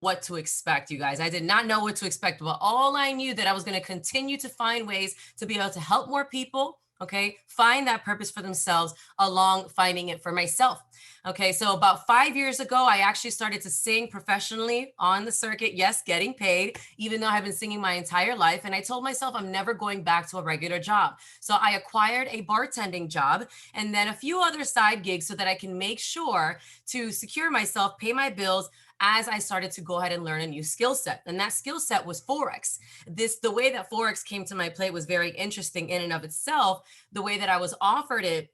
what to expect, you guys. I did not know what to expect, but all I knew that I was going to continue to find ways to be able to help more people, okay, find that purpose for themselves along finding it for myself. Okay, so about 5 years ago, I actually started to sing professionally on the circuit. Yes, getting paid, even though I've been singing my entire life. And I told myself I'm never going back to a regular job. So I acquired a bartending job and then a few other side gigs so that I can make sure to secure myself, pay my bills, as I started to go ahead and learn a new skill set. And that skill set was Forex. The way that Forex came to my plate was very interesting in and of itself. The way that I was offered it,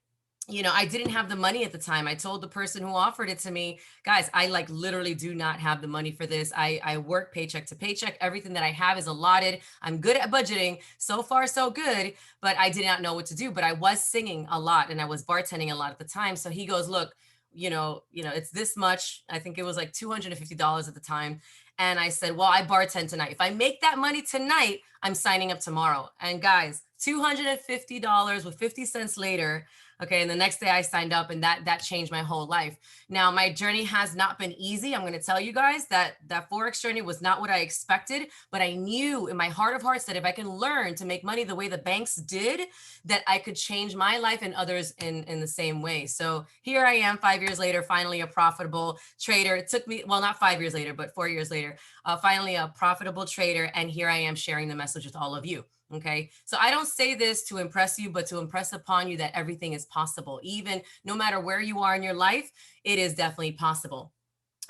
I didn't have the money at the time. I told the person who offered it to me, guys, I like literally do not have the money for this. I work paycheck to paycheck. Everything that I have is allotted. I'm good at budgeting. So far, so good. But I did not know what to do. But I was singing a lot and I was bartending a lot at the time. So he goes, look, it's this much. I think it was like $250 at the time. And I said, well, I bartend tonight. If I make that money tonight, I'm signing up tomorrow. And guys, $250 with 50 cents later. Okay. And the next day I signed up and that changed my whole life. Now, my journey has not been easy. I'm going to tell you guys that Forex journey was not what I expected, but I knew in my heart of hearts that if I can learn to make money the way the banks did, that I could change my life and others in the same way. So here I am 5 years later, finally a profitable trader. It took me, well, not 5 years later, but 4 years later, finally a profitable trader. And here I am sharing the message with all of you. Okay. So I don't say this to impress you, but to impress upon you that everything is possible. Even no matter where you are in your life, it is definitely possible.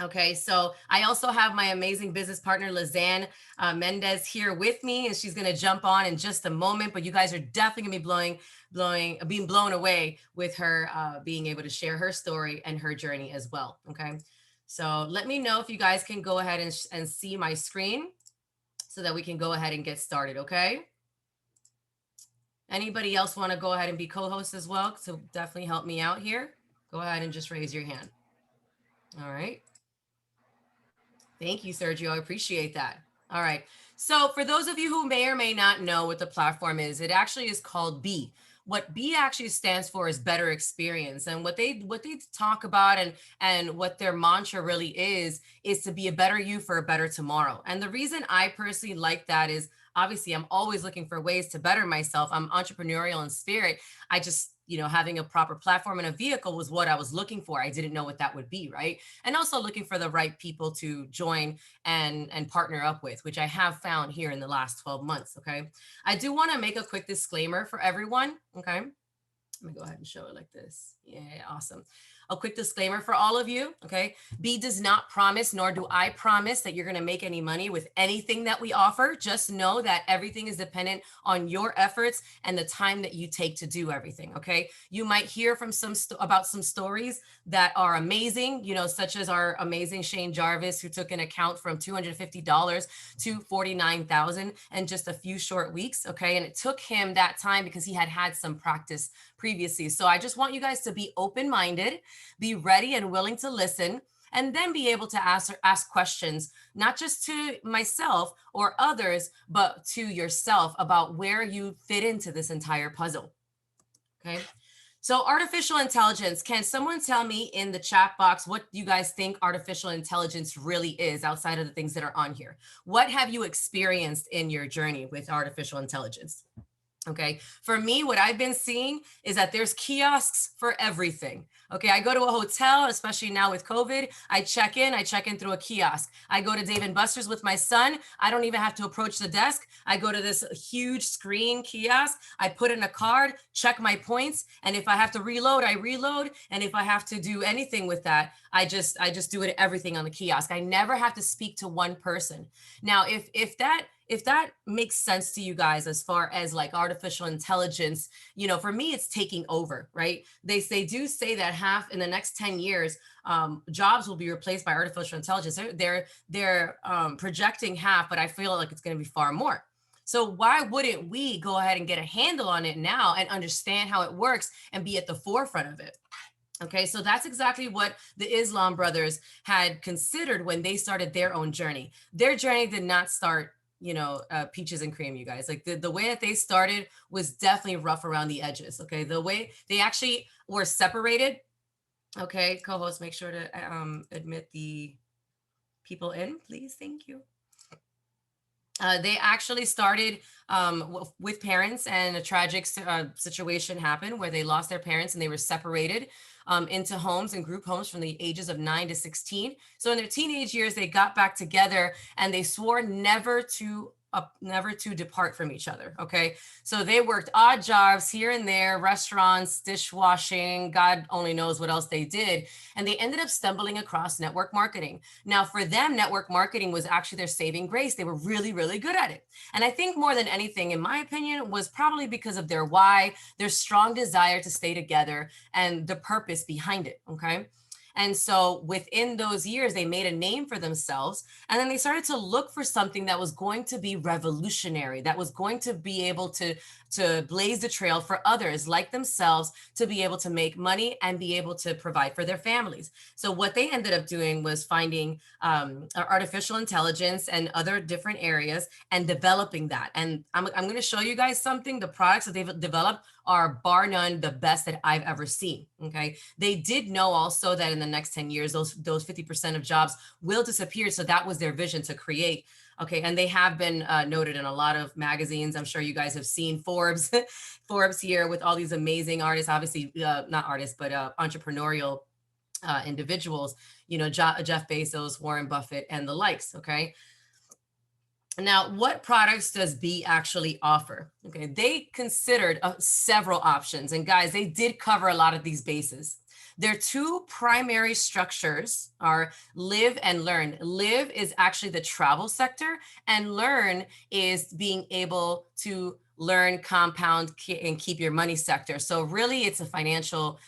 Okay, so I also have my amazing business partner, Lizanne Mendez, here with me, and she's going to jump on in just a moment. But you guys are definitely going to be being blown away with her being able to share her story and her journey as well. Okay, so let me know if you guys can go ahead and see my screen so that we can go ahead and get started. Okay. Anybody else want to go ahead and be co-host as well? So definitely help me out here. Go ahead and just raise your hand. All right. Thank you, Sergio. I appreciate that. All right. So for those of you who may or may not know what the platform is, it actually is called B. What B actually stands for is better experience. And what they talk about and what their mantra really is to be a better you for a better tomorrow. And the reason I personally like that is obviously I'm always looking for ways to better myself. I'm entrepreneurial in spirit. I just, having a proper platform and a vehicle was what I was looking for. I didn't know what that would be, right? And also looking for the right people to join and partner up with, which I have found here in the last 12 months. Okay. I do want to make a quick disclaimer for everyone. Okay. Let me go ahead and show it like this. Yeah, awesome. A quick disclaimer for all of you. Okay. B does not promise, nor do I promise that you're going to make any money with anything that we offer. Just know that everything is dependent on your efforts and the time that you take to do everything. Okay. You might hear from about some stories that are amazing, such as our amazing Shane Jarvis, who took an account from $250 to $49,000 in just a few short weeks. Okay. And it took him that time because he had some practice previously. So I just want you guys to be open-minded, be ready and willing to listen, and then be able to ask questions, not just to myself or others, but to yourself about where you fit into this entire puzzle. Okay. So artificial intelligence, can someone tell me in the chat box what you guys think artificial intelligence really is outside of the things that are on here? What have you experienced in your journey with artificial intelligence? Okay. For me, what I've been seeing is that there's kiosks for everything. Okay. I go to a hotel, especially now with COVID. I check in through a kiosk. I go to Dave & Buster's with my son. I don't even have to approach the desk. I go to this huge screen kiosk. I put in a card, check my points. And if I have to reload, I reload. And if I have to do anything with that, I just do it everything on the kiosk. I never have to speak to one person. Now, if that makes sense to you guys as far as like artificial intelligence, for me, it's taking over, right? They do say that in the next 10 years, jobs will be replaced by artificial intelligence. They're projecting half, but I feel like it's going to be far more. So why wouldn't we go ahead and get a handle on it now and understand how it works and be at the forefront of it? Okay, so that's exactly what the Islam brothers had considered when they started their own journey. Their journey did not start peaches and cream, you guys. Like the way that they started was definitely rough around the edges. Okay. The way they actually were separated. Okay. Co-host, make sure to admit the people in, please. Thank you. They actually started with parents, and a tragic situation happened where they lost their parents and they were separated into homes and group homes from the ages of 9 to 16. So in their teenage years, they got back together and they swore never to depart from each other. Okay. So they worked odd jobs here and there, restaurants, dishwashing, God only knows what else they did. And they ended up stumbling across network marketing. Now, for them, network marketing was actually their saving grace. They were really, really good at it. And I think more than anything, in my opinion, was probably because of their why, their strong desire to stay together, and the purpose behind it. Okay. And so within those years, they made a name for themselves. And then they started to look for something that was going to be revolutionary, that was going to be able to blaze the trail for others like themselves to be able to make money and be able to provide for their families. So what they ended up doing was finding artificial intelligence and other different areas and developing that. And I'm going to show you guys something. The products that they've developed are bar none the best that I've ever seen. Okay. They did know also that in the next 10 years, those 50% of jobs will disappear. So that was their vision to create. Okay. And they have been noted in a lot of magazines. I'm sure you guys have seen Forbes, Forbes here with all these amazing artists, obviously not artists, but entrepreneurial individuals, you know, Jeff Bezos, Warren Buffett, and the likes. Okay. Now, what products does B actually offer? Okay, they considered several options. And guys, they did cover a lot of these bases. Their two primary structures are live and learn. Live is actually the travel sector, and learn is being able to learn, compound, and keep your money sector. So really, it's a financial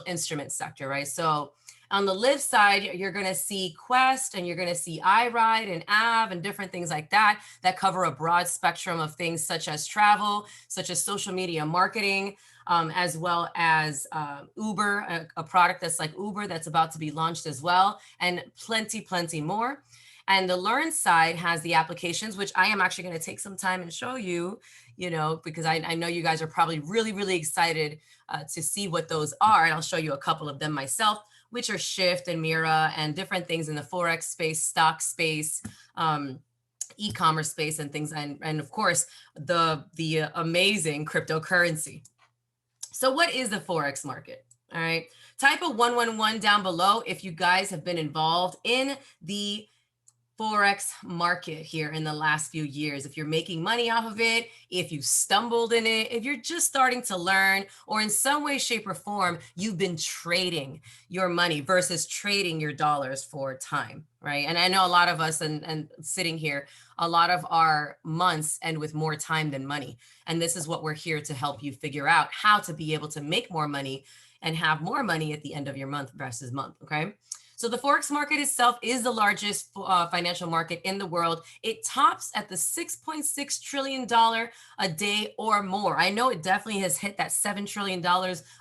instrument sector, right? So on the live side, you're going to see Quest, and you're going to see iRide and Av and different things like that cover a broad spectrum of things such as travel, such as social media marketing, as well as Uber, a product that's like Uber that's about to be launched as well, and plenty more. And the learn side has the applications, which I am actually going to take some time and show you, you know, because I know you guys are probably really excited to see what those are. And I'll show you a couple of them myself, which are Shift and Mira and different things in the Forex space, stock space, e-commerce space, and things. And of course, the amazing cryptocurrency. So what is the Forex market? All right. Type a 111 down below if you guys have been involved in the Forex market here in the last few years. If you're making money off of it, if you stumbled in it, if you're just starting to learn, or in some way, shape, or form, you've been trading your money versus trading your dollars for time, right? And I know a lot of us, and sitting here, a lot of our months end with more time than money. And this is what we're here to help you figure out, how to be able to make more money and have more money at the end of your month versus month, okay? So the Forex market itself is the largest financial market in the world. It tops at the $6.6 trillion a day or more. I know it definitely has hit that $7 trillion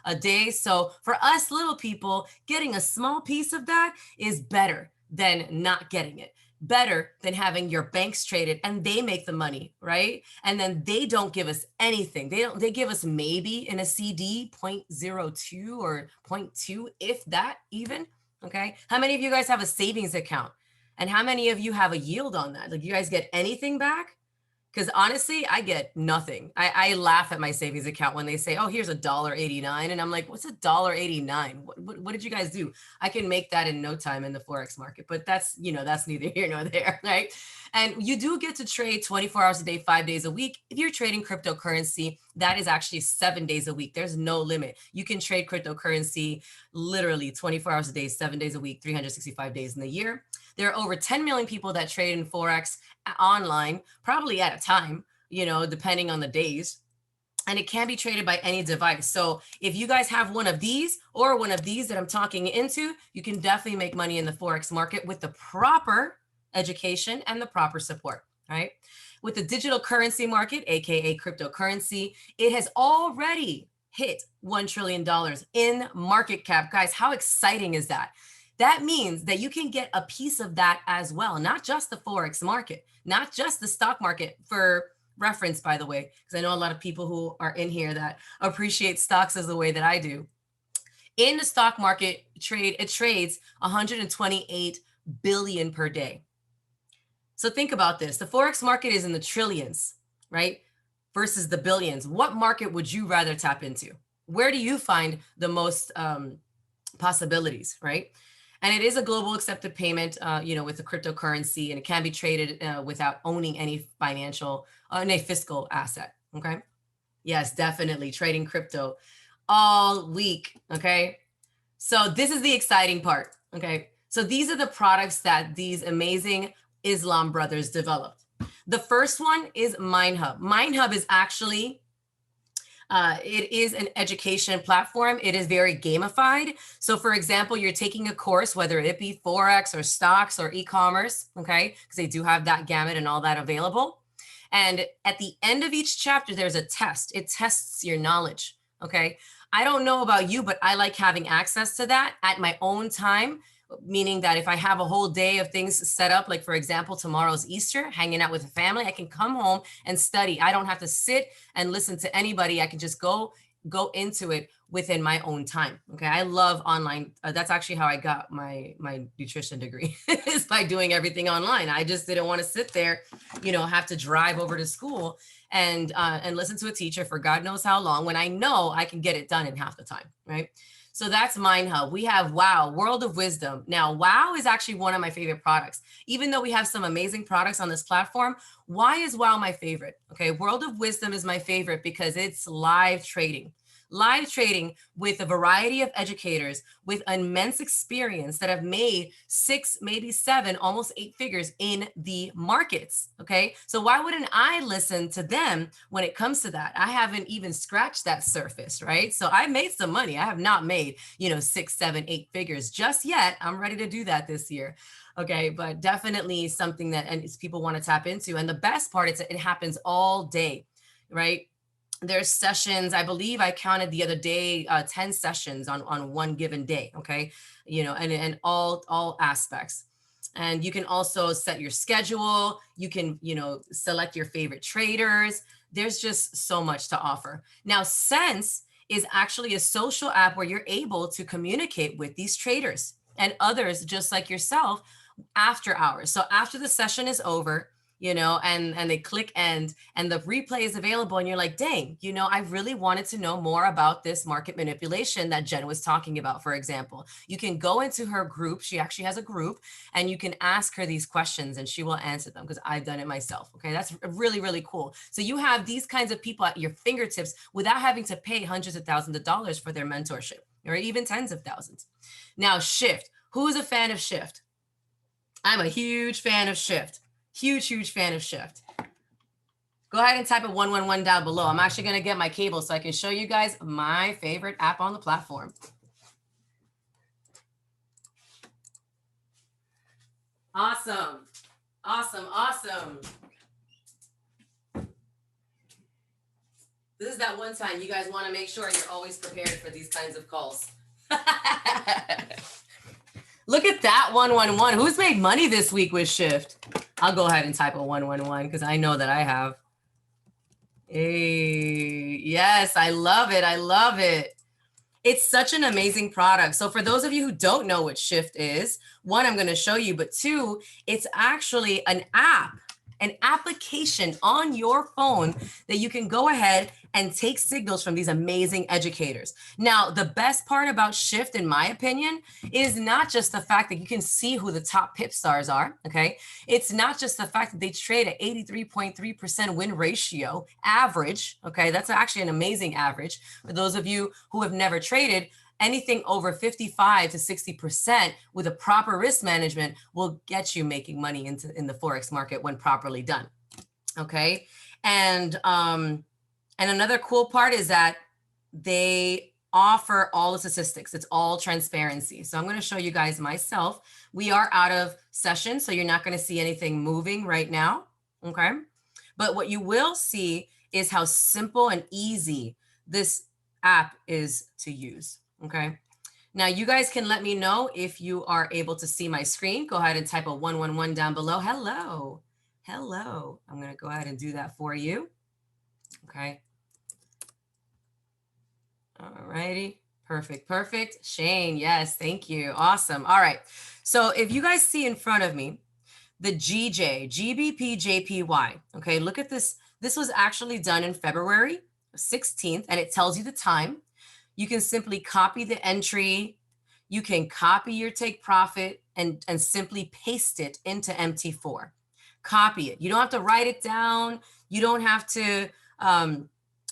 a day. So for us little people, getting a small piece of that is better than not getting it. Better than having your banks traded and they make the money, right? And then they don't give us anything. They give us maybe in a CD 0.02 or 0.2, if that even. Okay. How many of you guys have a savings account? And how many of you have a yield on that? Like, you guys get anything back? Because honestly, I get nothing. I laugh at my savings account when they say, oh, here's $1.89. And I'm like, what's $1.89? What did you guys do? I can make that in no time in the Forex market, but that's, you know, that's neither here nor there, right? And you do get to trade 24 hours a day, 5 days a week. If you're trading cryptocurrency, that is actually 7 days a week. There's no limit. You can trade cryptocurrency literally 24 hours a day, 7 days a week, 365 days in the year. There are over 10 million people that trade in Forex online, probably at a time, you know, depending on the days. And it can be traded by any device. So if you guys have one of these or one of these that I'm talking into, you can definitely make money in the Forex market with the proper education and the proper support, right? With the digital currency market, AKA cryptocurrency, it has already hit $1 trillion in market cap. Guys, how exciting is that? That means that you can get a piece of that as well, not just the Forex market, not just the stock market. For reference, by the way, because I know a lot of people who are in here that appreciate stocks as the way that I do. In the stock market it trades 128 billion per day. So think about this. The Forex market is in the trillions, right? Versus the billions. What market would you rather tap into? Where do you find the most possibilities, right? And it is a global accepted payment, with a cryptocurrency, and it can be traded without owning any financial, any fiscal asset. Okay. Yes, definitely trading crypto all week. Okay. So this is the exciting part. Okay. So these are the products that these amazing Islam brothers developed. The first one is MindHub. MindHub is actually it is an education platform. It is very gamified. So for example, you're taking a course, whether it be Forex or stocks or e-commerce, okay? Because they do have that gamut and all that available. And at the end of each chapter, there's a test. It tests your knowledge, okay? I don't know about you, but I like having access to that at my own time, meaning that if I have a whole day of things set up, like for example, tomorrow's Easter, hanging out with the family, I can come home and study. I don't have to sit and listen to anybody. I can just go into it within my own time. Okay. I love online. That's actually how I got my nutrition degree is by doing everything online. I just didn't want to sit there, have to drive over to school and listen to a teacher for God knows how long, when I know I can get it done in half the time. Right. So that's MindHub. We have Wow, World of Wisdom. Now, Wow is actually one of my favorite products. Even though we have some amazing products on this platform, why is Wow my favorite? Okay, World of Wisdom is my favorite because it's live trading. Live trading with a variety of educators with immense experience that have made 6, maybe 7, almost 8 figures in the markets. Okay. So why wouldn't I listen to them when it comes to that? I haven't even scratched that surface, right? So I made some money. I have not made, 6, 7, 8 figures just yet. I'm ready to do that this year. Okay. But definitely something that and people want to tap into. And the best part is that it happens all day, right? There's sessions, I believe I counted the other day, 10 sessions on one given day. Okay. And all aspects. And you can also set your schedule. You can, select your favorite traders. There's just so much to offer. Now, Sense is actually a social app where you're able to communicate with these traders and others just like yourself after hours. So after the session is over, and they click end and the replay is available and you're like, dang, I really wanted to know more about this market manipulation that Jen was talking about, for example. You can go into her group. She actually has a group and you can ask her these questions and she will answer them because I've done it myself. Okay. That's really, really cool. So you have these kinds of people at your fingertips without having to pay hundreds of thousands of dollars for their mentorship or even tens of thousands. Now, Shift. Who's a fan of Shift? I'm a huge fan of Shift. Huge fan of Shift. Go ahead and type a 111 down below. I'm actually going to get my cable so I can show you guys my favorite app on the platform. Awesome. This is that one time you guys want to make sure you're always prepared for these kinds of calls. Look at that 111. Who's made money this week with Shift? I'll go ahead and type a 111 because I know that I have. Hey, yes, I love it. It's such an amazing product. So for those of you who don't know what Shift is, one, I'm going to show you, but two, it's actually an app, an application on your phone that you can go ahead and take signals from these amazing educators. Now, the best part about Shift, in my opinion, is not just the fact that you can see who the top pip stars are, okay? It's not just the fact that they trade at 83.3% win ratio average, okay? That's actually an amazing average. For those of you who have never traded, anything over 55 to 60% with a proper risk management will get you making money in the Forex market when properly done, okay? And another cool part is that they offer all the statistics. It's all transparency. So I'm going to show you guys myself. We are out of session, so you're not going to see anything moving right now, okay? But what you will see is how simple and easy this app is to use, okay? Now, you guys can let me know if you are able to see my screen. Go ahead and type a 111 down below. Hello. I'm going to go ahead and do that for you, okay? All righty, Perfect. Perfect. Shane. Yes. Thank you. Awesome. All right. So if you guys see in front of me, the GBPJPY. Okay. Look at this. This was actually done in February 16th, and it tells you the time. You can simply copy the entry. You can copy your take profit and simply paste it into MT4. Copy it. You don't have to write it down. You don't have to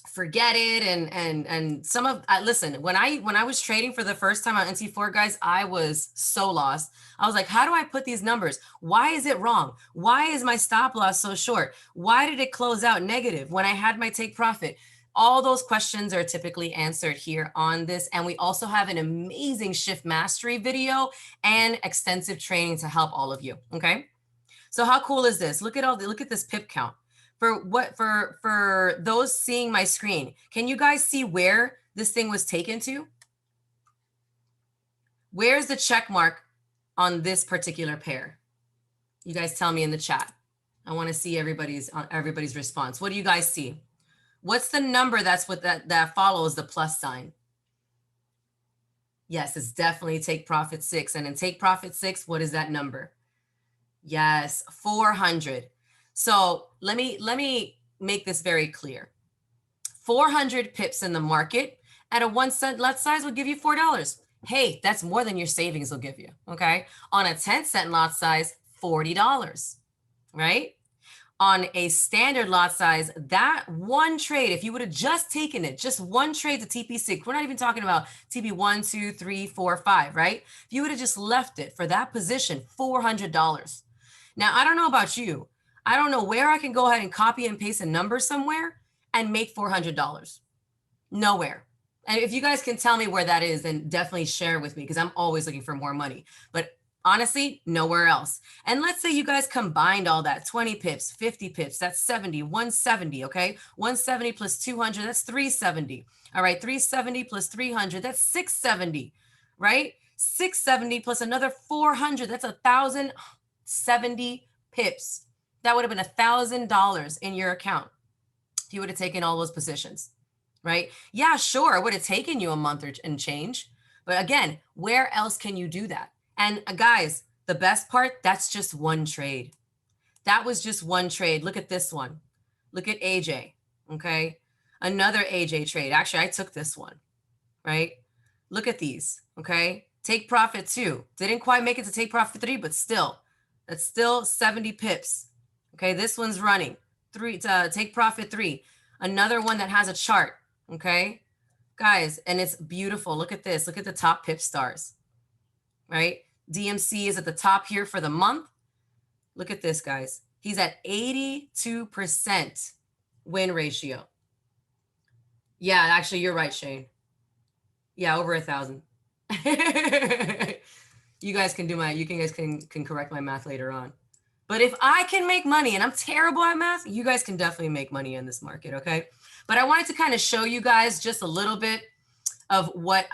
forget it. And some of listen, when I was trading for the first time on MT4, guys, I was so lost. I was like, how do I put these numbers? Why is it wrong? Why is my stop loss so short? Why did it close out negative when I had my take profit? All those questions are typically answered here on this. And we also have an amazing shift mastery video and extensive training to help all of you. Okay. So how cool is this? Look at this pip count. For those seeing my screen, can you guys see where this thing was taken to? Where's the check mark on this particular pair? You guys tell me in the chat. I want to see everybody's response. What do you guys see? What's the number that follows the plus sign? Yes, it's definitely take profit 6. And in take profit 6, what is that number? Yes, 400. So let me make this very clear. 400 pips in the market at a 1 cent lot size will give you $4. Hey, that's more than your savings will give you. Okay. On a 10 cent lot size, $40, right? On a standard lot size, that one trade, if you would have just taken it, just one trade to TP6, we're not even talking about TP 1, 2, 3, 4, 5, right? If you would have just left it for that position, $400. Now, I don't know about you. I don't know where I can go ahead and copy and paste a number somewhere and make $400. Nowhere. And if you guys can tell me where that is, then definitely share with me because I'm always looking for more money. But honestly, nowhere else. And let's say you guys combined all that, 20 pips, 50 pips, that's 70, 170, okay? 170 plus 200, that's 370. All right, 370 plus 300, that's 670, right? 670 plus another 400, that's 1,070 pips. That would have been $1,000 in your account if you would have taken all those positions, right? Yeah, sure, it would have taken you a month and change. But again, where else can you do that? And guys, the best part, that's just one trade. That was just one trade. Look at this one. Look at AJ, okay? Another AJ trade. Actually, I took this one, right? Look at these, okay? Take profit 2. Didn't quite make it to take profit 3, but still, that's still 70 pips. Okay, this one's running. Take profit 3. Another one that has a chart, okay? Guys, and it's beautiful. Look at this. Look at the top pip stars, right? DMC is at the top here for the month. Look at this, guys. He's at 82% win ratio. Yeah, actually, you're right, Shane. Yeah, over 1,000. You guys can correct my math later on. But if I can make money, and I'm terrible at math, you guys can definitely make money in this market, okay? But I wanted to kind of show you guys just a little bit of what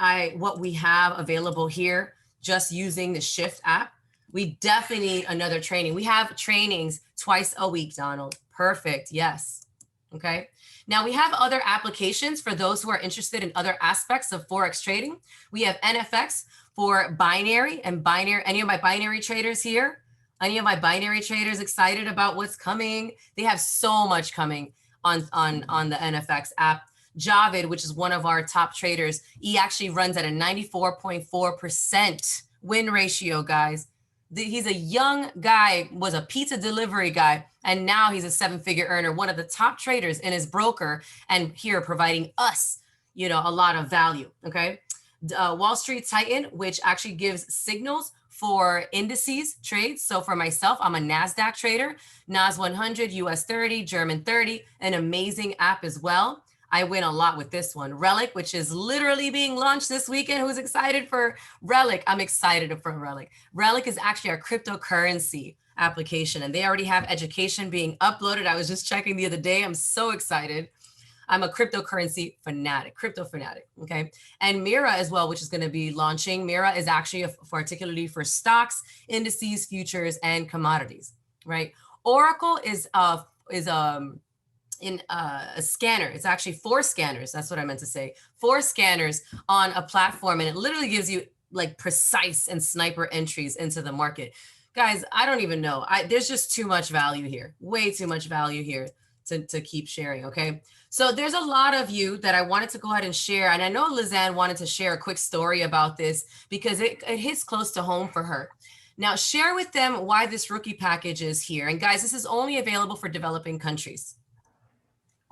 we have available here just using the Shift app. We definitely need another training. We have trainings twice a week, Donald. Perfect. Yes. Okay. Now we have other applications for those who are interested in other aspects of Forex trading. We have NFX for binary and binary. Any of my binary traders here? Any of my binary traders excited about what's coming? They have so much coming on the NFX app. Javid, which is one of our top traders, he actually runs at a 94.4% win ratio, guys. He's a young guy, was a pizza delivery guy, and now he's a 7-figure earner, one of the top traders in his broker, and here providing us, a lot of value, okay? Wall Street Titan, which actually gives signals for indices trades. So for myself, I'm a NASDAQ trader, NAS 100, US 30, German 30, an amazing app as well. I win a lot with this one. Relic, which is literally being launched this weekend. Who's excited for Relic? I'm excited for Relic. Relic is actually our cryptocurrency application, and they already have education being uploaded. I was just checking the other day. I'm so excited. I'm a cryptocurrency fanatic, crypto fanatic, okay? And Mira as well, which is going to be launching. Mira is actually particularly for stocks, indices, futures, and commodities, right? Oracle is in a scanner. It's actually 4 scanners. That's what I meant to say. 4 scanners on a platform, and it literally gives you like precise and sniper entries into the market. Guys, I don't even know. There's just too much value here. Way too much value here to keep sharing. Okay. So there's a lot of you that I wanted to go ahead and share. And I know Lizanne wanted to share a quick story about this because it hits close to home for her. Now, share with them why this rookie package is here. And guys, this is only available for developing countries.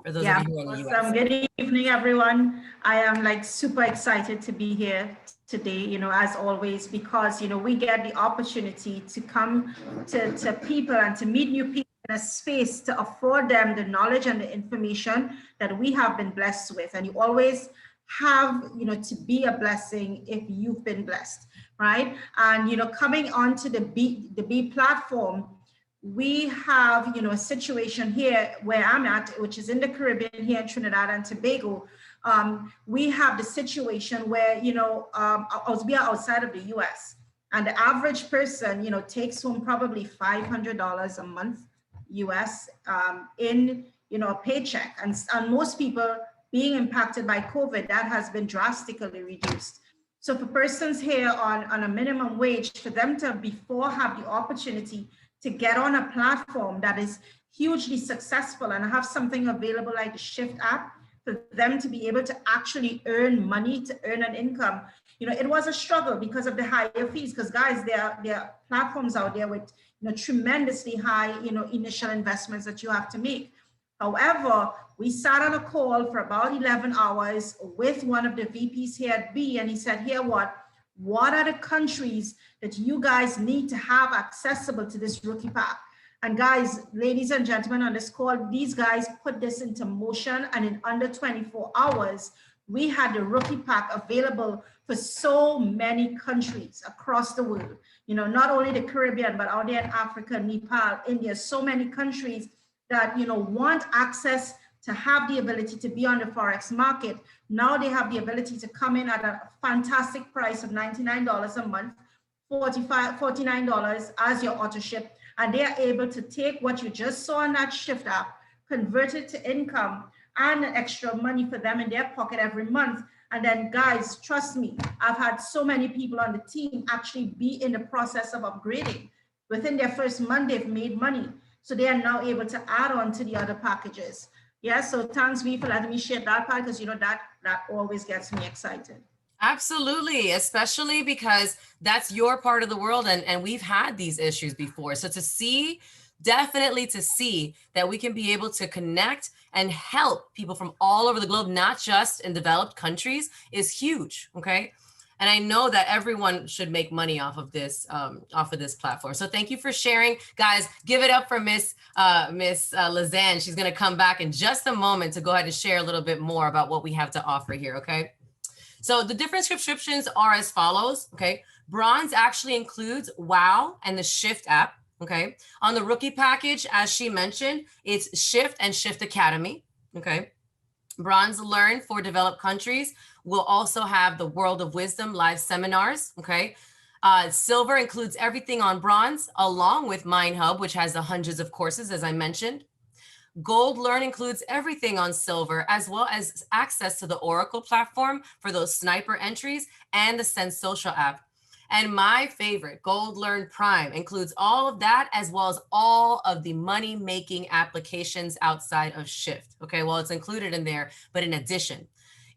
For those of you who are in the US. Good evening, everyone. I am like super excited to be here today, as always, because, we get the opportunity to come to people and to meet new people in a space to afford them the knowledge and the information that we have been blessed with. And you always have, to be a blessing if you've been blessed, right? And, coming onto the B platform, we have, a situation here where I'm at, which is in the Caribbean here in Trinidad and Tobago. We have the situation where, we are outside of the US, and the average person, takes home probably $500 a month US in, a paycheck. And most people being impacted by COVID, that has been drastically reduced. So for persons here on a minimum wage, for them to before have the opportunity to get on a platform that is hugely successful and have something available like the Shift app, for them to be able to actually earn money, to earn an income. It was a struggle because of the higher fees, because guys, there are platforms out there with tremendously high initial investments that you have to make. However, we sat on a call for about 11 hours with one of the VPs here at B, and he said, here, what are the countries that you guys need to have accessible to this rookie pack? And guys, ladies and gentlemen on this call, these guys put this into motion, and in under 24 hours, we had the rookie pack available for so many countries across the world. Not only the Caribbean, but out there in Africa, Nepal, India, so many countries that, want access to have the ability to be on the Forex market. Now they have the ability to come in at a fantastic price of $99 a month, $49 as your auto ship. And they are able to take what you just saw on that Shift app, convert it to income and extra money for them in their pocket every month. And then guys, trust me, I've had so many people on the team actually be in the process of upgrading. Within their first month, they've made money. So they are now able to add on to the other packages. Yeah, so thanks, V, for letting me share that part, because that always gets me excited. Absolutely, especially because that's your part of the world, and we've had these issues before. So definitely to see that we can be able to connect and help people from all over the globe, not just in developed countries, is huge, okay? And I know that everyone should make money off of this platform. So thank you for sharing. Guys, give it up for Miss Lizanne. She's gonna come back in just a moment to go ahead and share a little bit more about what we have to offer here, okay? So the different subscriptions are as follows, okay? Bronze actually includes WOW and the Shift app, okay? On the rookie package, as she mentioned, it's Shift and Shift Academy, okay? Bronze Learn for developed countries will also have the World of Wisdom live seminars, okay? Silver includes everything on Bronze, along with Mind Hub, which has the hundreds of courses, as I mentioned. Gold Learn includes everything on Silver, as well as access to the Oracle platform for those sniper entries and the Sense Social app. And my favorite, Gold Learn Prime, includes all of that, as well as all of the money-making applications outside of Shift. Okay, well, it's included in there, but in addition,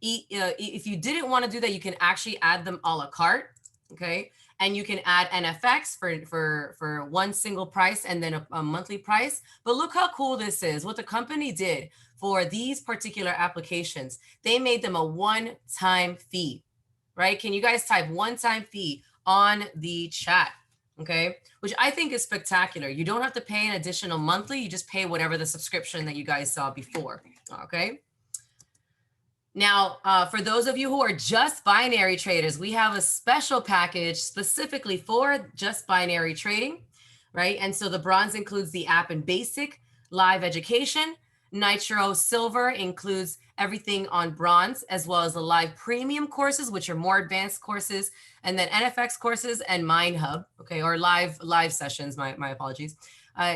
if you didn't want to do that, you can actually add them a la carte, okay? And you can add NFX for one single price and then a monthly price. But look how cool this is. What the company did for these particular applications, they made them a one-time fee, right? Can you guys type one-time fee on the chat, okay? Which I think is spectacular. You don't have to pay an additional monthly. You just pay whatever the subscription that you guys saw before, okay? Now, for those of you who are just binary traders, we have a special package specifically for just binary trading, right? And so the Bronze includes the app and basic, live education. Nitro Silver includes everything on Bronze, as well as the live premium courses, which are more advanced courses, and then NFX courses and Mind Hub, okay, or live sessions, my apologies.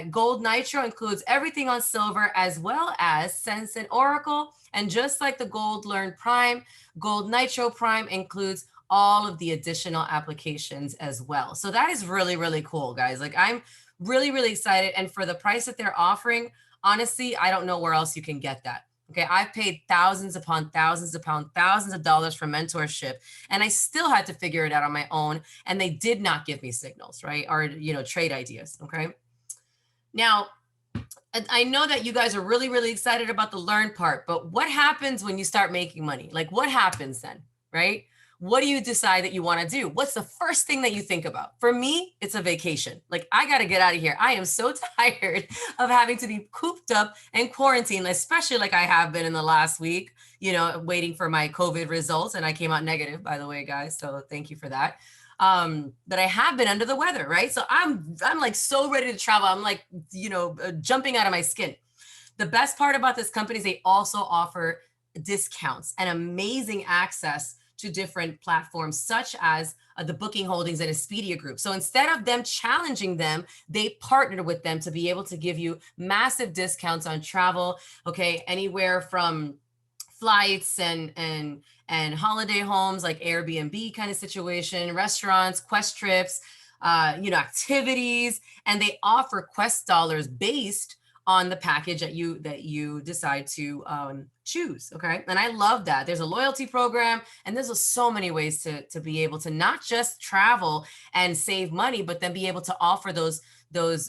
Gold Nitro includes everything on silver as well as Sense and Oracle. And just like the Gold Learn Prime, Gold Nitro Prime includes all of the additional applications as well. So that is really, really cool, guys. Like I'm really, really excited. And for the price that they're offering, honestly, I don't know where else you can get that. Okay, I've paid thousands upon thousands upon thousands of dollars for mentorship, and I still had to figure it out on my own. And they did not give me signals, right? Or, trade ideas. Okay. Now, I know that you guys are really, really excited about the learn part, but what happens when you start making money? Like, what happens then, right? What do you decide that you want to do? What's the first thing that you think about? For me, it's a vacation. Like, I got to get out of here. I am so tired of having to be cooped up and quarantined, especially like I have been in the last week, waiting for my COVID results. And I came out negative, by the way, guys. So thank you for that. But I have been under the weather, right? So I'm like so ready to travel. I'm like, jumping out of my skin. The best part about this company is they also offer discounts and amazing access to different platforms, such as the Booking Holdings and Expedia Group. So instead of them challenging them, they partnered with them to be able to give you massive discounts on travel. Okay, anywhere from flights and holiday homes like Airbnb kind of situation, restaurants, Quest trips, activities, and they offer Quest dollars based on the package that you decide to choose. Okay, and I love that. There's a loyalty program, and there's so many ways to be able to not just travel and save money, but then be able to offer those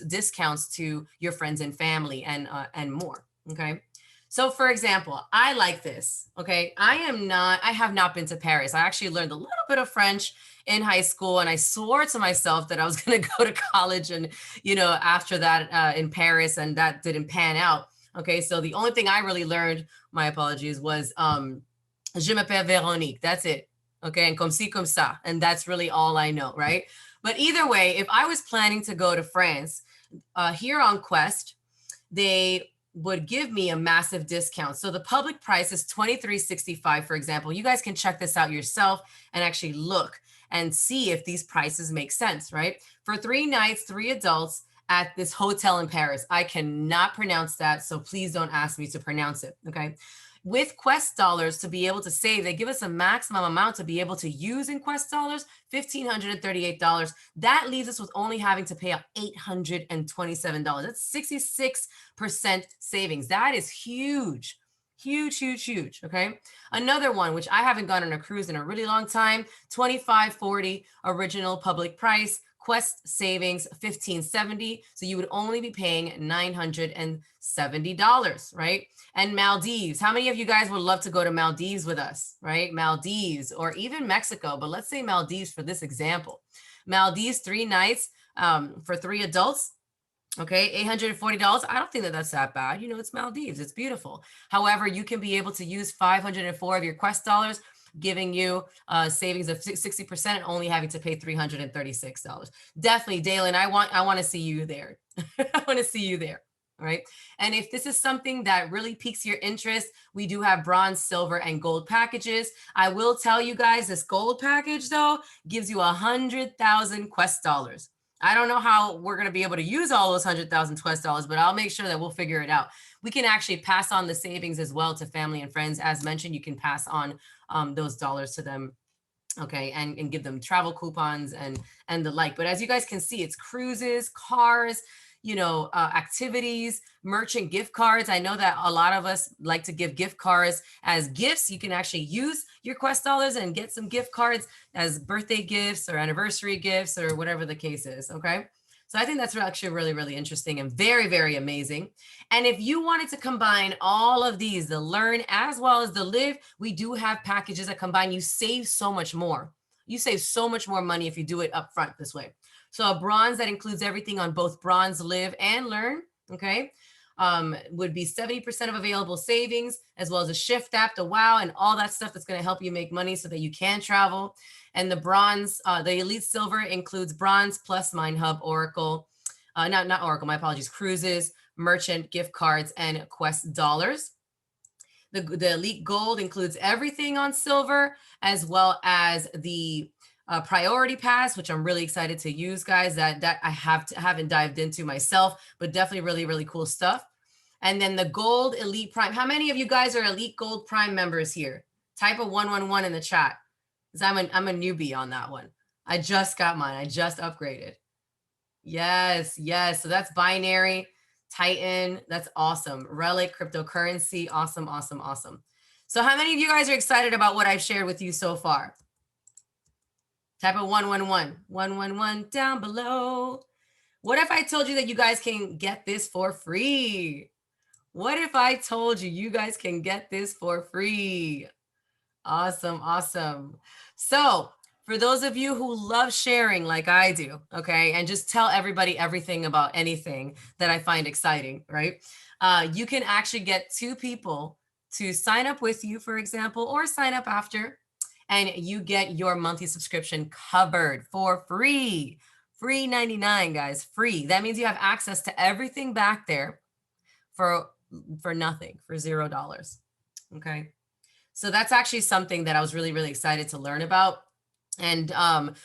discounts to your friends and family and more. Okay. So for example, I like this, okay? I have not been to Paris. I actually learned a little bit of French in high school, and I swore to myself that I was gonna go to college and, after that in Paris, and that didn't pan out. Okay, so the only thing I really learned, my apologies, was Je m'appelle Véronique, that's it. Okay, and comme ci, comme ça, and that's really all I know, right? But either way, if I was planning to go to France, here on Quest, they would give me a massive discount. So the public price is $23.65, for example. You guys can check this out yourself and actually look and see if these prices make sense, right? For 3 nights, 3 adults at this hotel in Paris. I cannot pronounce that, so please don't ask me to pronounce it, okay? With Quest dollars, to be able to save, they give us a maximum amount to be able to use in Quest dollars, $1,538. That leaves us with only having to pay out $827. That's 66% savings. That is huge. Huge, huge, huge. Okay. Another one, which I haven't gone on a cruise in a really long time, $25.40 original public price. Quest savings $1,570. So you would only be paying $970, right? And Maldives. How many of you guys would love to go to Maldives with us, right? Maldives or even Mexico, but let's say Maldives for this example. Maldives, 3 nights for 3 adults. Okay, $840. I don't think that that's that bad. It's Maldives. It's beautiful. However, you can be able to use 504 of your Quest dollars, giving you savings of 60% and only having to pay $336. Definitely, Dalen, I want to see you there. I want to see you there. All right. And if this is something that really piques your interest, we do have bronze, silver, and gold packages. I will tell you guys, this gold package, though, gives you 100,000 Quest dollars. I don't know how we're going to be able to use all those 100,000 Quest dollars, but I'll make sure that we'll figure it out. We can actually pass on the savings as well to family and friends. As mentioned, you can pass on those dollars to them, okay, and give them travel coupons and the like. But as you guys can see, it's cruises, cars, activities, merchant gift cards. I know that a lot of us like to give gift cards as gifts. You can actually use your Quest dollars and get some gift cards as birthday gifts or anniversary gifts or whatever the case is. Okay. So I think that's actually really, really interesting and very, very amazing. And if you wanted to combine all of these, the learn as well as the live, we do have packages that combine. You save so much more. You save so much more money if you do it up front this way. So a bronze that includes everything on both bronze, live, and learn, okay, would be 70% of available savings, as well as a Shift app, the Wow, and all that stuff that's going to help you make money so that you can travel. And the bronze, the elite silver includes bronze plus Mind Hub, Oracle, not Oracle, my apologies, cruises, merchant gift cards, and Quest dollars. The elite gold includes everything on silver, as well as the priority pass, which I'm really excited to use, guys. That I haven't dived into myself, but definitely really, really cool stuff. And then the Gold Elite Prime. How many of you guys are Elite Gold Prime members here? Type a 111 in the chat, because I'm a newbie on that one. I just got mine. I just upgraded. Yes, yes. So that's Binary, Titan. That's awesome. Relic, cryptocurrency. Awesome, awesome, awesome. So how many of you guys are excited about what I've shared with you so far? Type of 111. 111 down below. What if I told you that you guys can get this for free? What if I told you you guys can get this for free? Awesome, awesome. So for those of you who love sharing like I do, okay, and just tell everybody everything about anything that I find exciting, right? You can actually get 2 people to sign up with you, for example, or sign up after, and you get your monthly subscription covered for free. Free 99, guys, free. That means you have access to everything back there for nothing, for $0. Okay. So that's actually something that I was really, really excited to learn about. And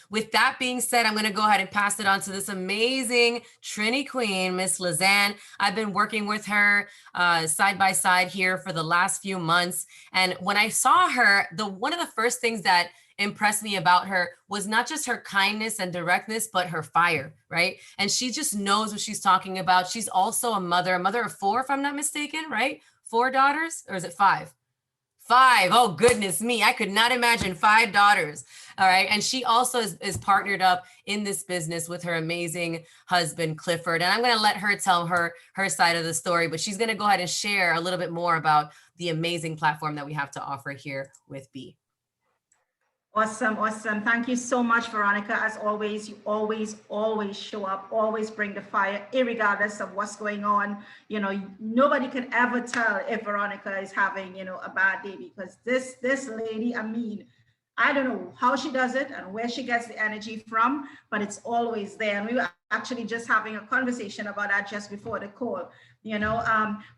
with that being said, I'm going to go ahead and pass it on to this amazing Trini Queen, Miss Lizanne. I've been working with her side by side here for the last few months. And when I saw her, one of the first things that impressed me about her was not just her kindness and directness, but her fire, right? And she just knows what she's talking about. She's also a mother of 4, if I'm not mistaken, right? 4 daughters, or is it 5? 5. Oh, goodness me. I could not imagine 5 daughters. All right. And she also is partnered up in this business with her amazing husband, Clifford. And I'm going to let her tell her side of the story, but she's going to go ahead and share a little bit more about the amazing platform that we have to offer here with B. Awesome, awesome. Thank you so much, Veronica. As always, you always show up, always bring the fire, irregardless of what's going on. You know, nobody can ever tell if Veronica is having, you know, a bad day, because this lady, I mean, I don't know how she does it and where she gets the energy from, but it's always there. And we were actually just having a conversation about that just before the call, you know.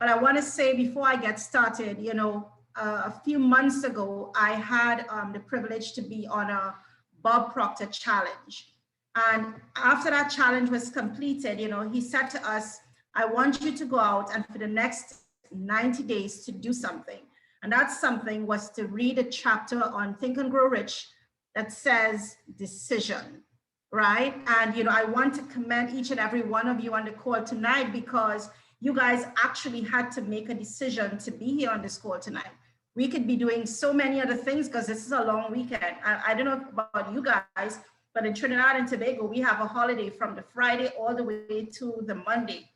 But I want to say before I get started, you know, a few months ago, I had the privilege to be on a Bob Proctor challenge. And after that challenge was completed, you know, he said to us, I want you to go out and for the next 90 days to do something. And that something was to read a chapter on Think and Grow Rich that says decision, right? And, you know, I want to commend each and every one of you on the call tonight, because you guys actually had to make a decision to be here on this call tonight. We could be doing so many other things because this is a long weekend. I don't know about you guys, but in Trinidad and Tobago, we have a holiday from the Friday all the way to the Monday.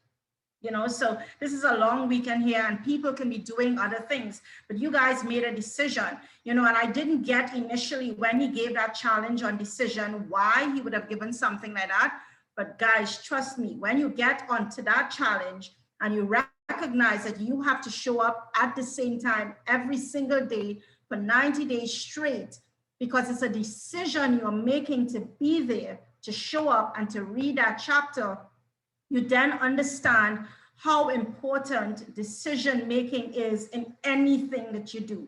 You know, so this is a long weekend here and people can be doing other things, but you guys made a decision, you know, and I didn't get initially when he gave that challenge on decision, why he would have given something like that. But guys, trust me, when you get onto that challenge and you recognize that you have to show up at the same time every single day for 90 days straight, because it's a decision you're making to be there, to show up and to read that chapter, you then understand how important decision making is in anything that you do,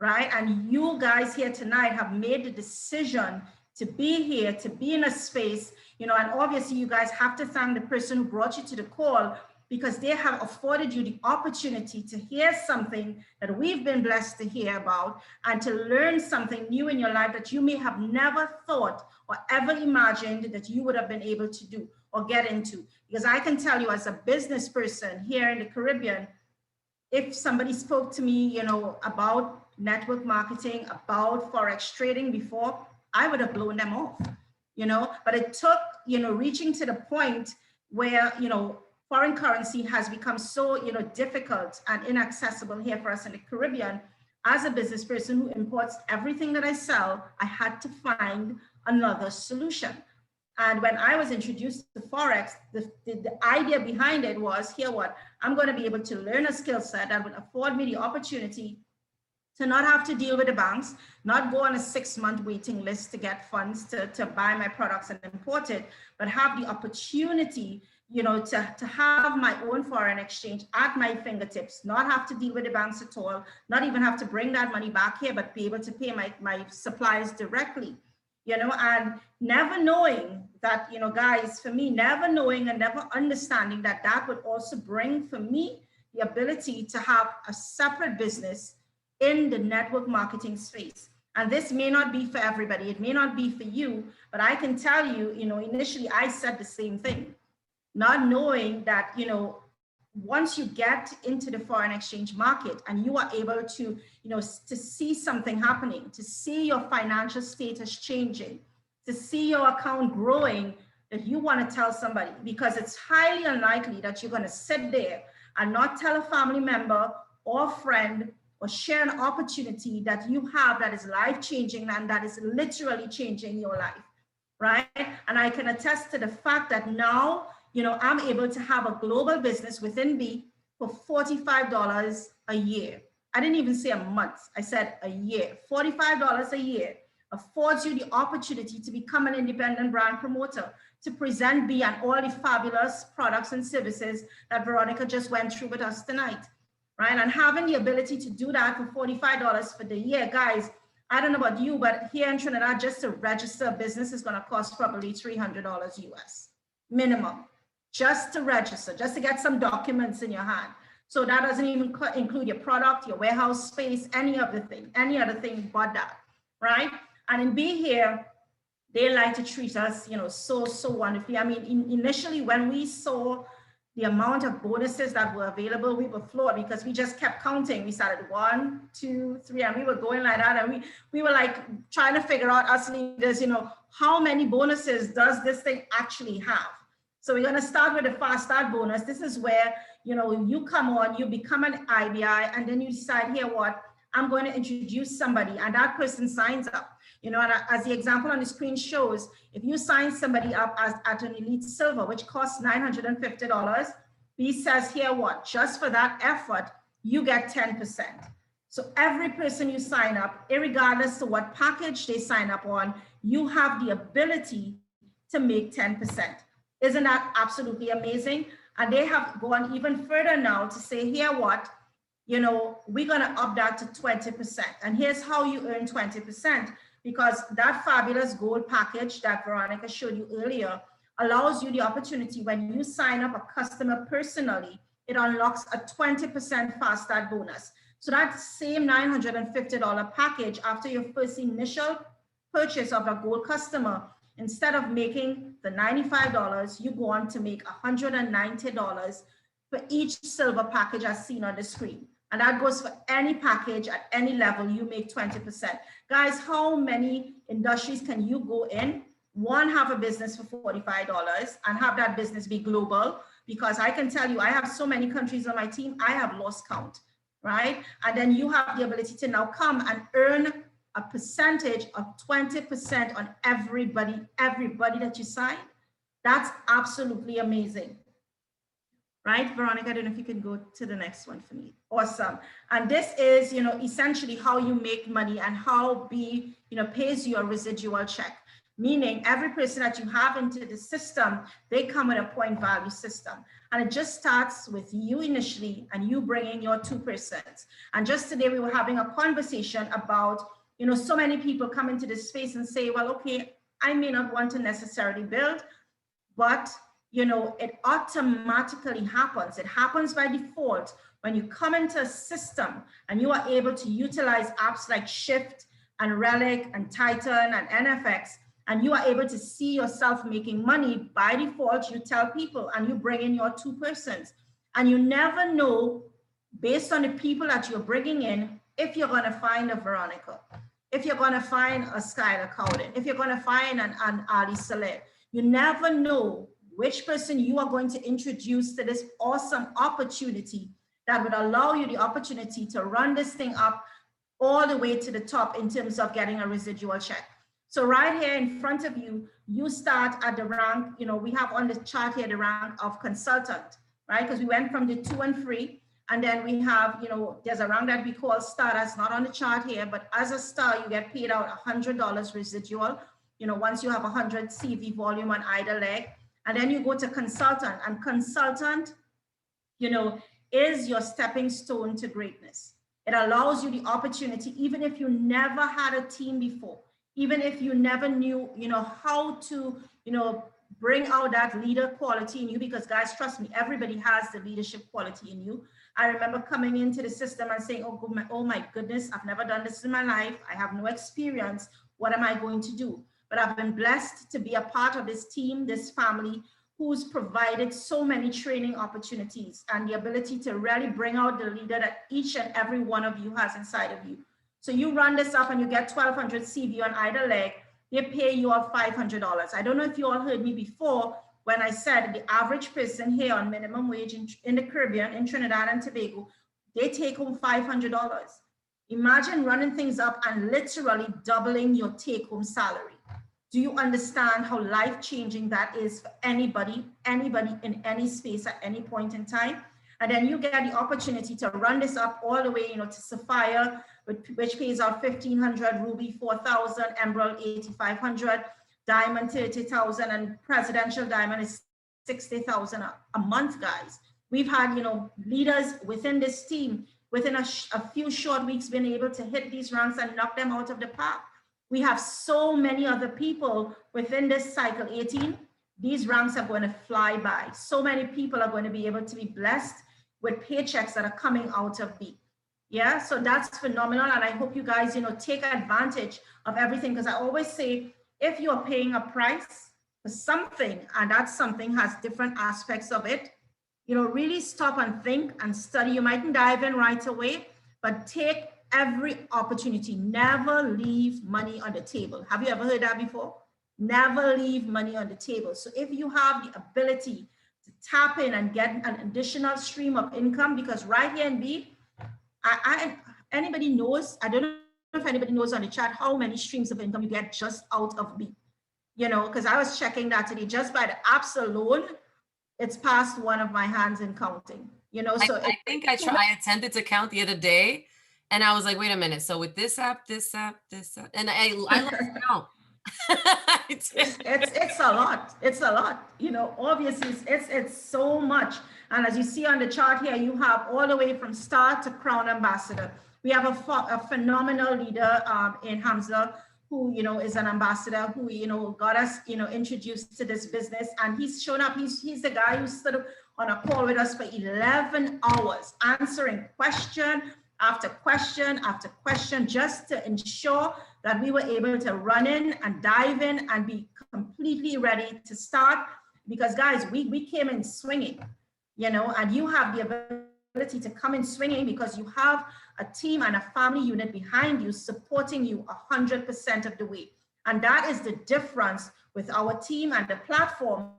right? And you guys here tonight have made the decision to be here, to be in a space, you know, and obviously you guys have to thank the person who brought you to the call, because they have afforded you the opportunity to hear something that we've been blessed to hear about, and to learn something new in your life that you may have never thought or ever imagined that you would have been able to do or get into. Because I can tell you, as a business person here in the Caribbean, if somebody spoke to me, you know, about network marketing, about Forex trading before, I would have blown them off, you know. But it took, you know, reaching to the point where, you know, foreign currency has become so, you know, difficult and inaccessible here for us in the Caribbean. As a business person who imports everything that I sell, I had to find another solution. And when I was introduced to Forex, the idea behind it was, here what, I'm going to be able to learn a skill set that would afford me the opportunity to not have to deal with the banks, not go on a 6-month waiting list to get funds to buy my products and import it, but have the opportunity, you know, to have my own foreign exchange at my fingertips, not have to deal with the banks at all, not even have to bring that money back here, but be able to pay my suppliers directly. and never knowing that, guys, for me, never knowing and never understanding that that would also bring for me the ability to have a separate business in the network marketing space. And this may not be for everybody, it may not be for you, but I can tell you, initially I said the same thing, not knowing that, once you get into the foreign exchange market and you are able to, to see something happening, to see your financial status changing, to see your account growing, that you want to tell somebody, because it's highly unlikely that you're going to sit there and not tell a family member or friend or share an opportunity that you have that is life changing and that is literally changing your life, right? And I can attest to the fact that now, I'm able to have a global business within B for $45 a year. I didn't even say a month, I said a year. $45 a year affords you the opportunity to become an independent brand promoter, to present B and all the fabulous products and services that Veronica just went through with us tonight, right? And having the ability to do that for $45 for the year, guys, I don't know about you, but here in Trinidad, just to register a business is going to cost probably $300 US minimum, just to register, just to get some documents in your hand. So that doesn't even include your product, your warehouse space, any other thing but that, right? And in Be Here, they like to treat us, so wonderfully. I mean, initially when we saw the amount of bonuses that were available, we were floored because we just kept counting. We started 1, 2, 3, and we were going like that. And we were like trying to figure out, us leaders, how many bonuses does this thing actually have? So we're going to start with the fast start bonus. This is where, you come on, you become an IBI, and then you decide, here, what, I'm going to introduce somebody, and that person signs up. And as the example on the screen shows, if you sign somebody up at an Elite Silver, which costs $950, B says, here, what, just for that effort, you get 10%. So every person you sign up, irregardless of what package they sign up on, you have the ability to make 10%. Isn't that absolutely amazing? And they have gone even further now to say, here, what, we're going to up that to 20%. And here's how you earn 20%, because that fabulous gold package that Veronica showed you earlier allows you the opportunity, when you sign up a customer personally, it unlocks a 20% fast start bonus. So that same $950 package, after your first initial purchase of a gold customer, instead of making the $95, you go on to make $190 for each silver package as seen on the screen. And that goes for any package at any level, you make 20%. Guys, how many industries can you go in? One, have a business for $45 and have that business be global, because I can tell you, I have so many countries on my team, I have lost count, right? And then you have the ability to now come and earn a percentage of 20% on everybody that you sign. That's absolutely amazing. Right, Veronica, I don't know if you can go to the next one for me. Awesome. And this is, essentially how you make money and how B, pays you a residual check. Meaning every person that you have into the system, they come with a point value system. And it just starts with you initially and you bringing your 2%. And just today we were having a conversation about, so many people come into this space and say, well, okay, I may not want to necessarily build, but it automatically happens. It happens by default when you come into a system and you are able to utilize apps like Shift and Relic and Titan and NFX, and you are able to see yourself making money. By default, you tell people and you bring in your 2%. And you never know, based on the people that you're bringing in, if you're going to find a Veronica, if you're going to find a Skylar Cowden, if you're going to find an Ali Saleh. You never know which person you are going to introduce to this awesome opportunity that would allow you the opportunity to run this thing up all the way to the top in terms of getting a residual check. So right here in front of you, you start at the rank, we have on the chart here, the rank of consultant, right? Because we went from the 2 and 3, and then we have, there's a rank that we call star. That's not on the chart here, but as a star, you get paid out $100 residual, once you have 100 CV volume on either leg. And then you go to consultant, and consultant, is your stepping stone to greatness. It allows you the opportunity, even if you never had a team before, even if you never knew, how to, bring out that leader quality in you, because guys, trust me, everybody has the leadership quality in you. I remember coming into the system and saying, oh my goodness, I've never done this in my life. I have no experience. What am I going to do? But I've been blessed to be a part of this team, this family, who's provided so many training opportunities and the ability to really bring out the leader that each and every one of you has inside of you. So you run this up and you get 1,200 CV on either leg, they pay you all $500. I don't know if you all heard me before when I said the average person here on minimum wage in the Caribbean, in Trinidad and Tobago, they take home $500. Imagine running things up and literally doubling your take home salary. Do you understand how life-changing that is for anybody in any space at any point in time? And then you get the opportunity to run this up all the way, to Sapphire, which pays out 1,500, Ruby 4,000, Emerald 8,500, Diamond 30,000, and Presidential Diamond is 60,000 a month, guys. We've had, leaders within this team within a few short weeks been able to hit these ranks and knock them out of the park. We have so many other people within this cycle 18. These ranks are going to fly by. So many people are going to be able to be blessed with paychecks that are coming out of B. Yeah, so that's phenomenal. And I hope you guys, take advantage of everything. Because I always say, if you're paying a price for something, and that something has different aspects of it, really stop and think and study. You mightn't dive in right away, but take every opportunity. Never leave money on the table. Have you ever heard that before? Never leave money on the table. So if you have the ability to tap in and get an additional stream of income, because right here in B, anybody knows, I don't know if anybody knows on the chat how many streams of income you get just out of B. Because I was checking that today, just by the apps alone, it's past one of my hands in counting. So I think I attempted to count the other day, and I was like, wait a minute. So with this app, and I lost count. It's a lot. It's a lot. Obviously it's so much. And as you see on the chart here, you have all the way from star to crown ambassador. We have a phenomenal leader in Hamza, who is an ambassador, who got us introduced to this business, and he's shown up. He's the guy who stood on a call with us for 11 hours, answering question after question after question, just to ensure that we were able to run in and dive in and be completely ready to start. Because guys, we came in swinging, and you have the ability to come in swinging because you have a team and a family unit behind you supporting you 100% of the way. And that is the difference with our team and the platform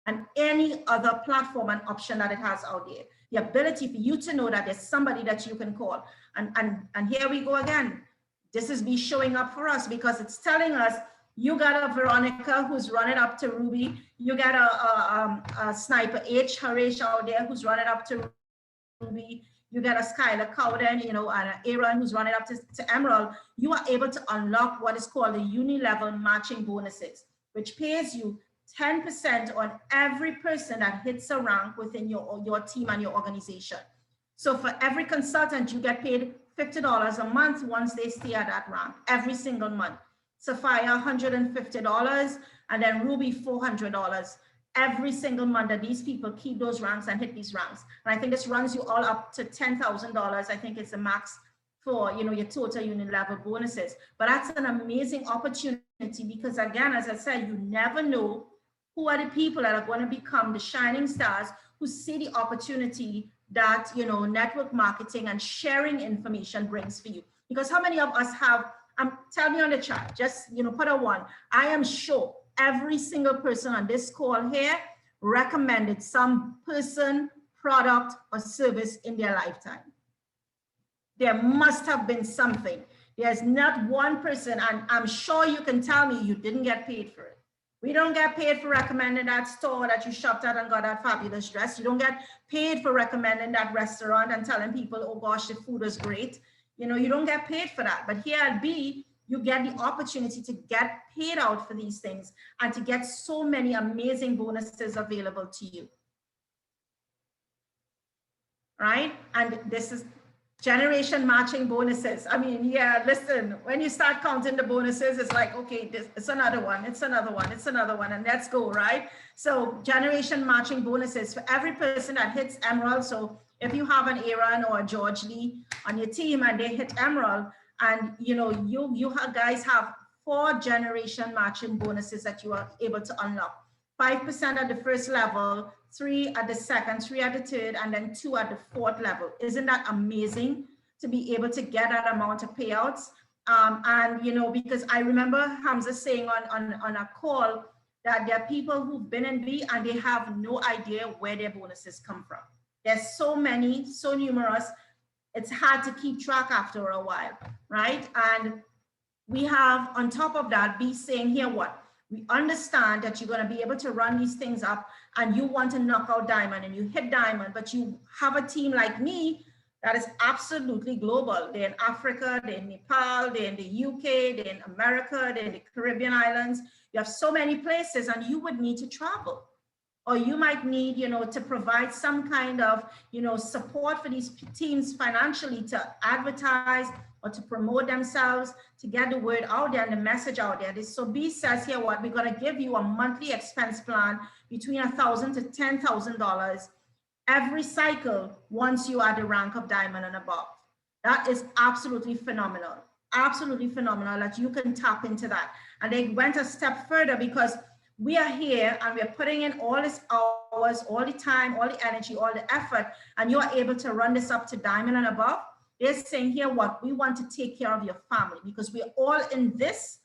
and any other platform and option that it has out there. The ability for you to know that there's somebody that you can call. And here we go again. This is me showing up for us, because it's telling us, you got a Veronica who's running up to Ruby. You got a Sniper H Harish out there who's running up to Ruby. You got a Skylar Cowden, and an Aaron who's running up to Emerald. You are able to unlock what is called the uni-level matching bonuses, which pays you 10% on every person that hits a rank within your team and your organization. So for every consultant, you get paid $50 a month once they stay at that rank, every single month. Sapphire, $150, and then Ruby, $400 every single month that these people keep those ranks and hit these ranks. And I think this runs you all up to $10,000. I think it's the max for your total unit level bonuses. But that's an amazing opportunity, because again, as I said, you never know who are the people that are going to become the shining stars who see the opportunity that network marketing and sharing information brings for you. Because how many of us have, tell me on the chat, just put a 1. I am sure every single person on this call here recommended some person, product, or service in their lifetime. There must have been something. There's not one person, and I'm sure you can tell me you didn't get paid for it. We don't get paid for recommending that store that you shopped at and got that fabulous dress. You don't get paid for recommending that restaurant and telling people, oh gosh, the food is great. You don't get paid for that. But here at B, you get the opportunity to get paid out for these things and to get so many amazing bonuses available to you. Right? And this is Generation matching bonuses. I mean, yeah, listen, when you start counting the bonuses, it's like, okay, it's another one, it's another one, it's another one, and let's go, right? So generation matching bonuses for every person that hits Emerald. So if you have an Aaron or a George Lee on your team and they hit Emerald, and guys have 4 generation matching bonuses that you are able to unlock. 5% at the first level, 3 at the second, 3 at the third, and then 2 at the fourth level. Isn't that amazing to be able to get that amount of payouts? And because I remember Hamza saying on a call that there are people who've been in B and they have no idea where their bonuses come from. There's so many, so numerous, it's hard to keep track after a while, right? And we have, on top of that, be saying here what? We understand that you're going to be able to run these things up and you want to knock out diamond and you hit diamond, but you have a team like me that is absolutely global. They're in Africa, they're in Nepal, they're in the UK, they're in America, they're in the Caribbean islands. You have so many places and you would need to travel. Or you might need, to provide some kind of, support for these teams financially to advertise or to promote themselves, to get the word out there and the message out there. So B says here what, we're going to give you a monthly expense plan between $1,000 to $10,000 every cycle once you are the rank of diamond and above. That is absolutely phenomenal that you can tap into that. And they went a step further because we are here and we're putting in all these hours, all the time, all the energy, all the effort, and you are able to run this up to diamond and above. They're saying here what, we want to take care of your family because we're all in this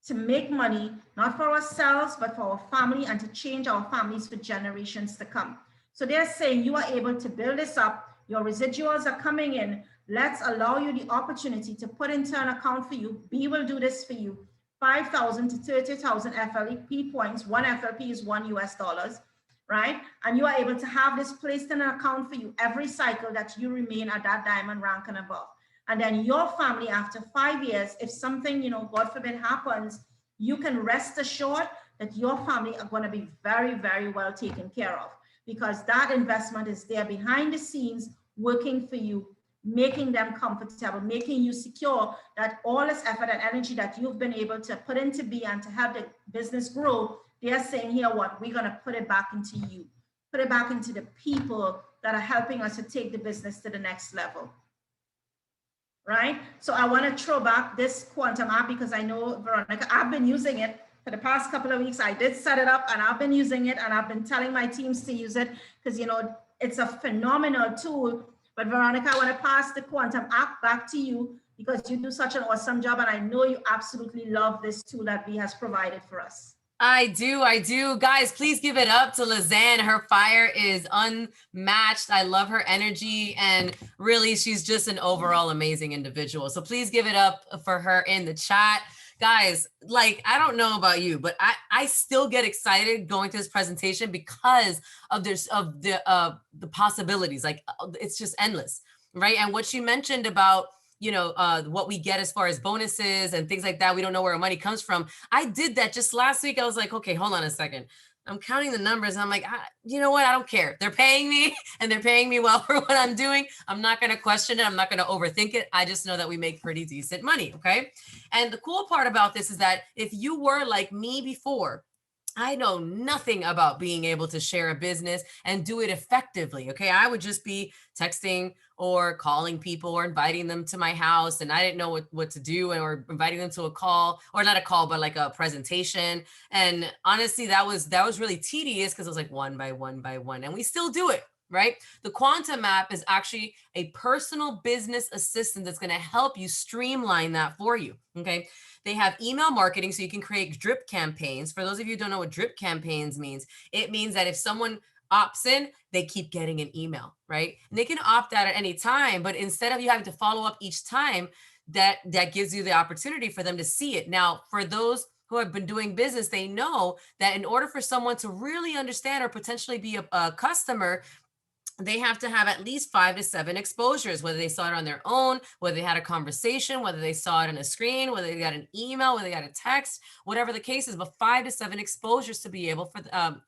to make money, not for ourselves, but for our family and to change our families for generations to come. So they're saying you are able to build this up, your residuals are coming in, let's allow you the opportunity to put into an account for you. B will do this for you. 5,000 to 30,000 FLP points. One FLP is $1 US, right? And you are able to have this placed in an account for you every cycle that you remain at that diamond rank and above. And then your family, after 5 years, if something, God forbid happens, you can rest assured that your family are going to be very, very well taken care of because that investment is there behind the scenes working for you, making them comfortable, making you secure that all this effort and energy that you've been able to put into B and to help the business grow, they're saying here what, we're going to put it back into you, put it back into the people that are helping us to take the business to the next level, right? So I want to throw back this quantum app because I know, Veronica, I've been using it for the past couple of weeks. I did set it up and I've been using it and I've been telling my teams to use it because, it's a phenomenal tool. But Veronica, I want to pass the quantum app back to you because you do such an awesome job and I know you absolutely love this tool that V has provided for us. I do. Guys, please give it up to Lizanne. Her fire is unmatched. I love her energy and really she's just an overall amazing individual. So please give it up for her in the chat. Guys, like, I don't know about you, but I still get excited going to this presentation because of the possibilities. Like, it's just endless, right? And what she mentioned about, what we get as far as bonuses and things like that, we don't know where our money comes from. I did that just last week. I was like, okay, hold on a second. I'm counting the numbers. And I'm like, you know what? I don't care. They're paying me and they're paying me well for what I'm doing. I'm not going to question it. I'm not going to overthink it. I just know that we make pretty decent money. Okay. And the cool part about this is that if you were like me before, I know nothing about being able to share a business and do it effectively. Okay. I would just be texting or calling people or inviting them to my house. And I didn't know what to do, or inviting them to a call, or not a call, but like a presentation. And honestly, that was really tedious because it was like one by one by one. And we still do it, right? The Quantum app is actually a personal business assistant that's going to help you streamline that for you. Okay. They have email marketing, so you can create drip campaigns. For those of you who don't know what drip campaigns means, it means that if someone opts in, they keep getting an email, right? And they can opt out at any time, but instead of you having to follow up each time, that gives you the opportunity for them to see it. Now, for those who have been doing business, they know that in order for someone to really understand or potentially be a customer, they have to have at least 5 to 7 exposures, whether they saw it on their own, whether they had a conversation, whether they saw it on a screen, whether they got an email, whether they got a text, whatever the case is, but 5 to 7 exposures to be able for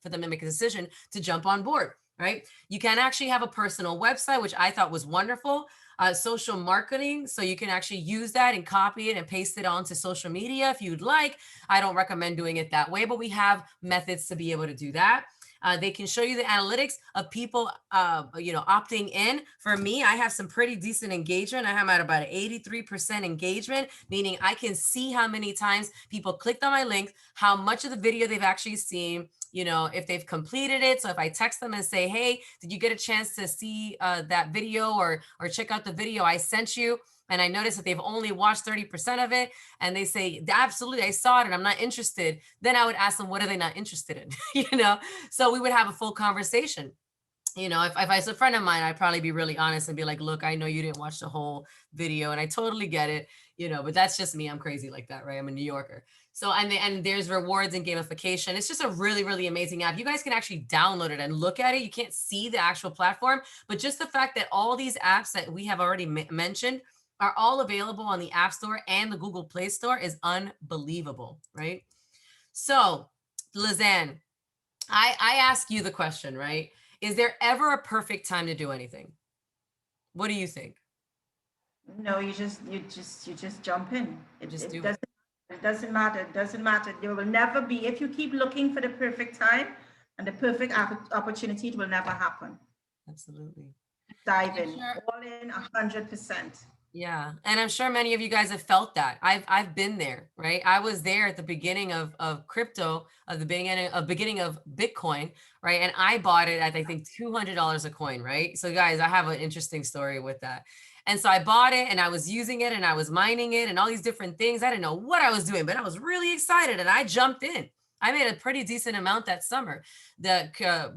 them to make a decision to jump on board. right? You can actually have a personal website, which I thought was wonderful. Social marketing, so you can actually use that and copy it and paste it onto social media if you'd like. I don't recommend doing it that way, but we have methods to be able to do that. They can show you the analytics of people, opting in. For me, I have some pretty decent engagement. I am at about 83% engagement, meaning I can see how many times people clicked on my link, how much of the video they've actually seen, if they've completed it. So if I text them and say, hey, did you get a chance to see that video or check out the video I sent you? And I notice that they've only watched 30% of it. And they say, absolutely, I saw it and I'm not interested. Then I would ask them, what are they not interested in? So we would have a full conversation. If I was a friend of mine, I'd probably be really honest and be like, look, I know you didn't watch the whole video and I totally get it, but that's just me. I'm crazy like that, right? I'm a New Yorker. So, and there's rewards and gamification. It's just a really, really amazing app. You guys can actually download it and look at it. You can't see the actual platform, but just the fact that all these apps that we have already mentioned are all available on the App Store and the Google Play Store is unbelievable, right? So, Lizanne, I ask you the question, right? Is there ever a perfect time to do anything? What do you think? No, you just jump in. Just It do it. doesn't matter. It doesn't matter. There will never be, if you keep looking for the perfect time and the perfect opportunity, it will never happen. Absolutely. Dive I'm in, sure, all in 100%. yeah. And I'm sure many of you guys have felt that. I've been there, right? I was there at the beginning of crypto, of the beginning of Bitcoin, right? And I bought it at I think $200 a coin, right? So guys, I have an interesting story with that. And so I bought it and I was using it and I was mining it and all these different things. I didn't know what I was doing, but I was really excited and I jumped in. I made a pretty decent amount that summer. The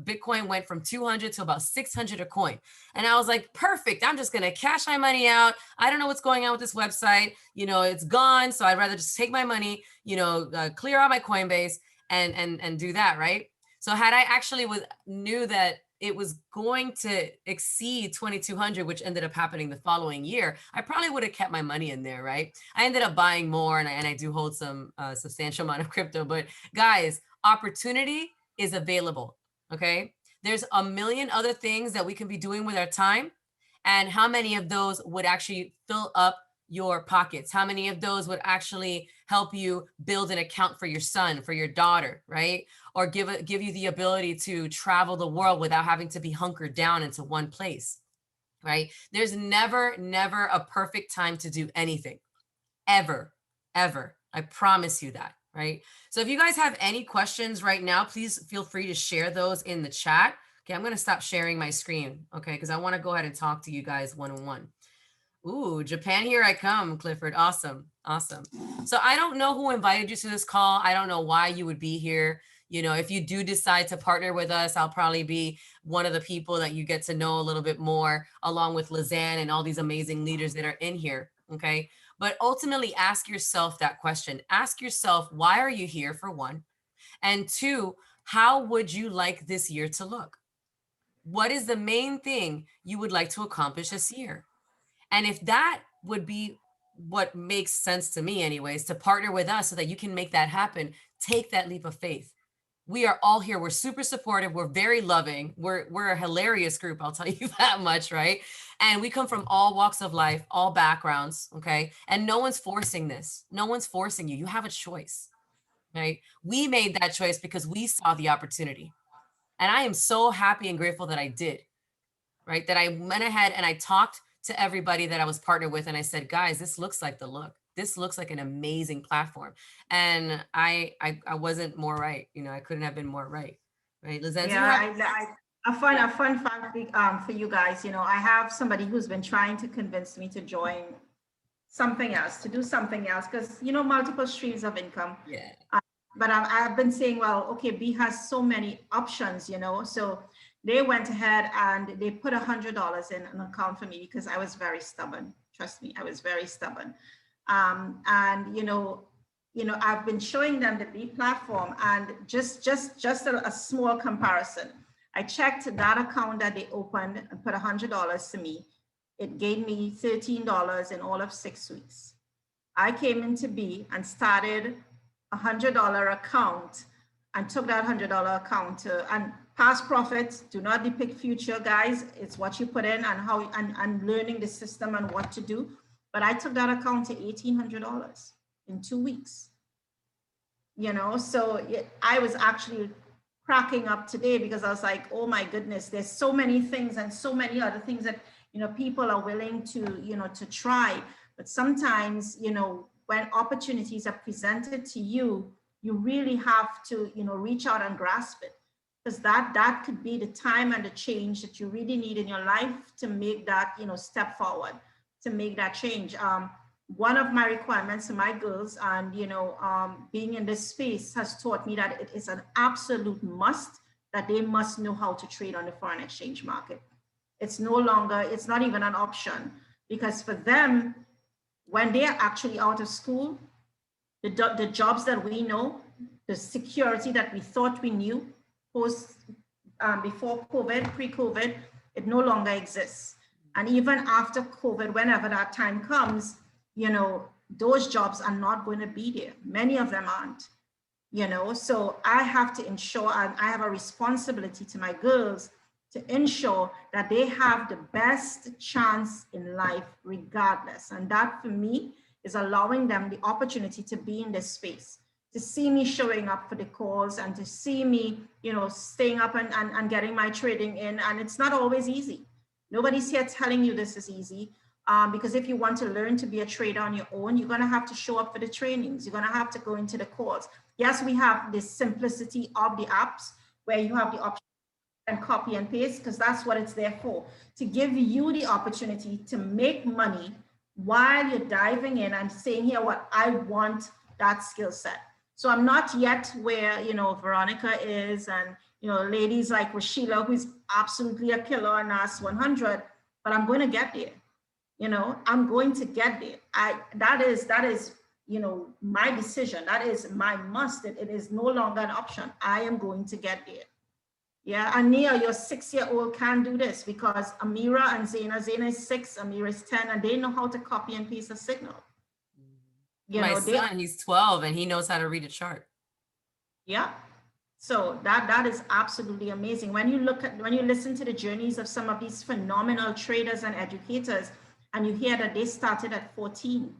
Bitcoin went from 200 to about 600 a coin. And I was like, perfect. I'm just going to cash my money out. I don't know what's going on with this website. It's gone. So I'd rather just take my money, clear out my Coinbase and do that. Right. So had I actually knew that it was going to exceed 2,200, which ended up happening the following year, I probably would have kept my money in there, right? I ended up buying more, and I do hold some substantial amount of crypto. But guys, opportunity is available, okay? There's a million other things that we can be doing with our time, and how many of those would actually fill up your pockets? How many of those would actually help you build an account for your son, for your daughter, right? Or give you the ability to travel the world without having to be hunkered down into one place, right? There's never a perfect time to do anything, ever. I promise you that, right? So if you guys have any questions right now, please feel free to share those in the chat. Okay, I'm going to stop sharing my screen, okay, because I want to go ahead and talk to you guys one-on-one. Ooh, Japan, here I come, Clifford. Awesome. So I don't know who invited you to this call. I don't know why you would be here. If you do decide to partner with us, I'll probably be one of the people that you get to know a little bit more, along with Lizanne and all these amazing leaders that are in here. Okay. But ultimately, ask yourself that question. Ask yourself, why are you here, for one? And two, how would you like this year to look? What is the main thing you would like to accomplish this year? And if that would be what makes sense to me, anyways, to partner with us so that you can make that happen, take that leap of faith. We are all here. We're super supportive. We're very loving. We're a hilarious group. I'll tell you that much, right? And we come from all walks of life, all backgrounds. Okay. And no one's forcing this. No one's forcing you. You have a choice, right? We made that choice because we saw the opportunity. And I am so happy and grateful that I did, right? That I went ahead and I talked to everybody that I was partnered with. And I said, guys, this looks like the look. This looks like an amazing platform. And I wasn't more right. I couldn't have been more right. Right. Lizanne, do you have? A fun fact for you guys. I have somebody who's been trying to convince me to join something else, to do something else, because multiple streams of income. Yeah. But I've been saying, well, okay, B has so many options, so they went ahead and they put $100 in an account for me because I was very stubborn. Trust me, I was very stubborn. And I've been showing them the B platform, and just a small comparison. I checked that account that they opened and put $100 to me. It gave me $13 in all of 6 weeks. I came into B and started $100 account and took that $100 account and Past profits do not depict future, guys. It's what you put in and how and learning the system and what to do. But I took that account to $1,800 in 2 weeks. So I was actually cracking up today because I was like, oh my goodness, there's so many things and so many other things that people are willing to try. But sometimes when opportunities are presented to you, you really have to reach out and grasp it, because that could be the time and the change that you really need in your life to make that step forward, to make that change. One of my requirements to my girls, and being in this space has taught me that it is an absolute must that they must know how to trade on the foreign exchange market. It's not even an option, because for them, when they are actually out of school, the jobs that we know, the security that we thought we knew before COVID, pre-COVID, it no longer exists. And even after COVID, whenever that time comes, those jobs are not going to be there. Many of them aren't, so I have to ensure, and I have a responsibility to my girls to ensure that they have the best chance in life regardless. And that for me is allowing them the opportunity to be in this space, to see me showing up for the calls, and to see me, staying up and getting my trading in. And it's not always easy. Nobody's here telling you this is easy. Because if you want to learn to be a trader on your own, you're going to have to show up for the trainings. You're going to have to go into the calls. Yes, we have the simplicity of the apps where you have the option and copy and paste, because that's what it's there for, to give you the opportunity to make money while you're diving in and saying, here, what I want that skill set. So I'm not yet where, Veronica is, and, ladies like Rashila, who's absolutely a killer on NAS 100, but I'm going to get there. I'm going to get there. That is, my decision. That is my must. It is no longer an option. I am going to get there. Yeah, Ania, your 6-year-old can do this, because Amira and Zena is 6, Amira is 10, and they know how to copy and paste a signal. My son, he's 12, and he knows how to read a chart. Yeah. So that is absolutely amazing. When you listen to the journeys of some of these phenomenal traders and educators, and you hear that they started at 14,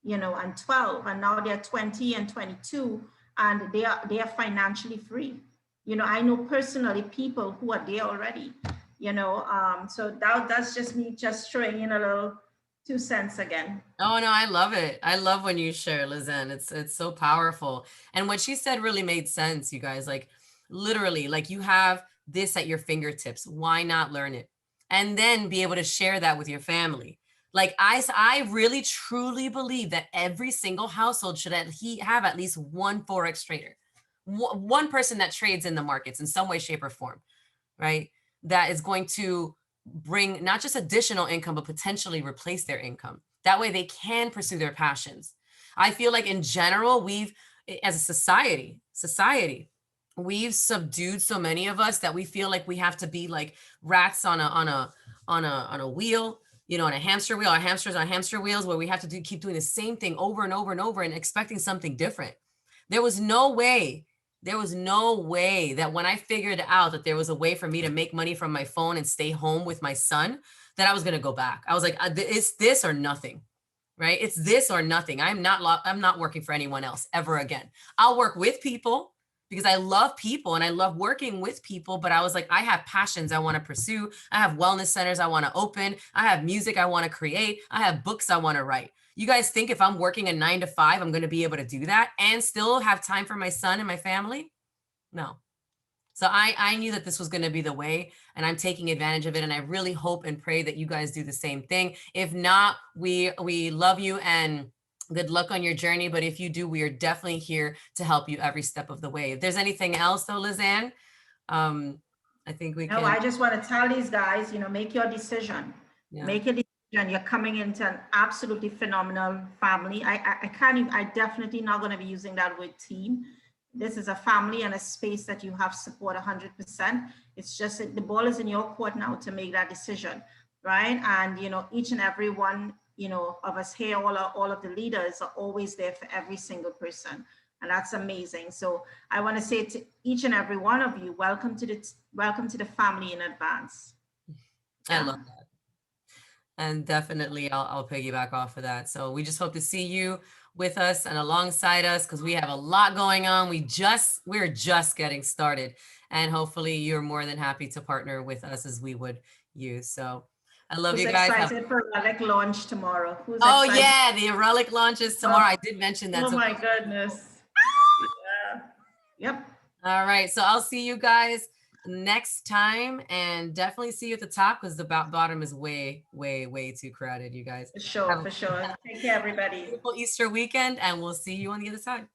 and 12, and now they're 20 and 22, and they are financially free. I know personally people who are there already, so that's just me just throwing in a little 2 cents again. Oh no, I love it. I love when you share, Lizen. It's so powerful. And what she said really made sense, you guys. Like literally, like you have this at your fingertips. Why not learn it? And then be able to share that with your family. Like I really truly believe that every single household should have at least one Forex trader, one person that trades in the markets in some way, shape, or form, right? That is going to bring not just additional income, but potentially replace their income. That way they can pursue their passions. I feel like in general, we've, as a society, we've subdued so many of us that we feel like we have to be like rats on a wheel, on a hamster wheel, or hamsters on hamster wheels, where we have to keep doing the same thing over and over and over and expecting something different. There was no way that when I figured out that there was a way for me to make money from my phone and stay home with my son, that I was going to go back. I was like, it's this or nothing, right? It's this or nothing. I'm not working for anyone else ever again. I'll work with people because I love people and I love working with people. But I was like, I have passions I want to pursue. I have wellness centers I want to open. I have music I want to create. I have books I want to write. You guys think if I'm working a 9 to 5, I'm going to be able to do that and still have time for my son and my family? No. So I knew that this was going to be the way, and I'm taking advantage of it. And I really hope and pray that you guys do the same thing. If not, we love you and good luck on your journey. But if you do, we are definitely here to help you every step of the way. If there's anything else though, Lizanne, I think we can. No, I just want to tell these guys, make your decision. Yeah. Make a decision. You're coming into an absolutely phenomenal family. I definitely not going to be using that word team. This is a family and a space that you have support 100%. It's just that the ball is in your court now to make that decision, right? And, each and every one, of us here, all of the leaders are always there for every single person. And that's amazing. So I want to say to each and every one of you, welcome to the family in advance. I Yeah. love that. And definitely I'll piggyback off of that. So we just hope to see you with us and alongside us because we have a lot going on. We're just getting started. And hopefully you're more than happy to partner with us as we would you. So I love Who's you guys. excited for Relic launch tomorrow? Who's Oh excited? yeah, the Relic launches tomorrow. I did mention that. Oh So my goodness. Yeah. Yep. all right. So I'll see you guys next time and definitely see you at the top because the bottom is way, way, way too crowded, you guys. For sure, Have for sure. Take care, a everybody. beautiful Easter weekend and we'll see you on the other side.